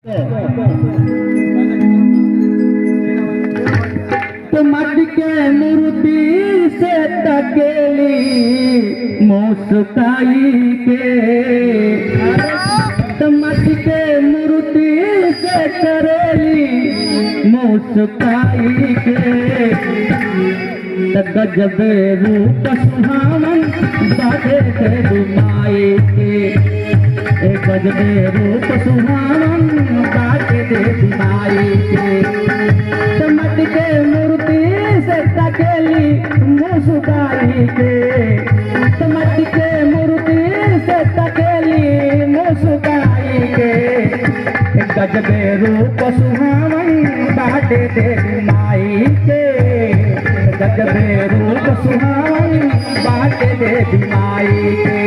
तो मट के मूर्ति से तकेली मुस्काई के, तो मट के मूर्ति से करेली मुस्काई के, गजब रूप सुहावन बाटे देवी माई के, गजब रूप सुहावन बाटे देवी माई के। चमक के मूर्ति से तकेली मुस्काई के, चमक के मूर्ति से तकेली मुस्काई के, गजब रूप सुहावन बाटे देवी माई के, गजब रूप सुहावन बाटे देवी माई के।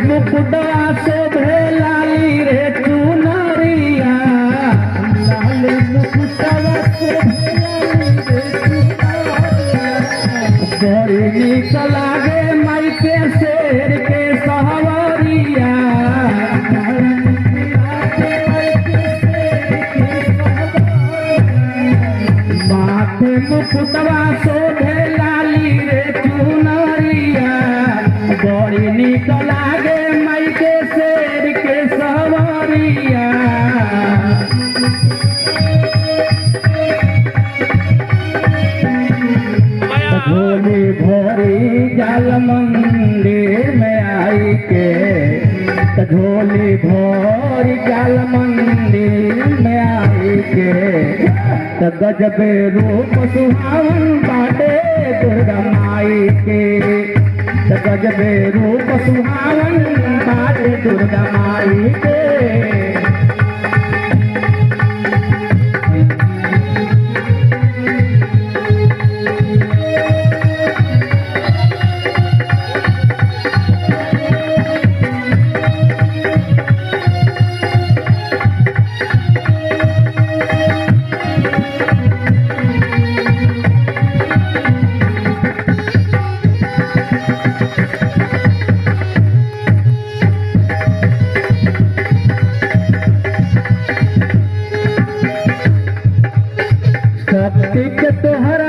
मुकुटा शोभे लाली रे चुनरिया, लाल मुकुटा शोभे लाली रे चुनरिया, बड़ी नीक लागे माई के शेर के सहवरिया, माथे मुकुटवा शोभे लाली रे चुनरिया, बड़ी नीक लागे माई के शेर के सवारिया। झोली भरी जल मंदिर में आई के, झोली भरी जल मंदिर में आई के, गजब रूप सुहावन बाटे दुर्गा माई के, गजब रूप सुहावन बाटे दुर्गा माई के। शक्ति के तोहर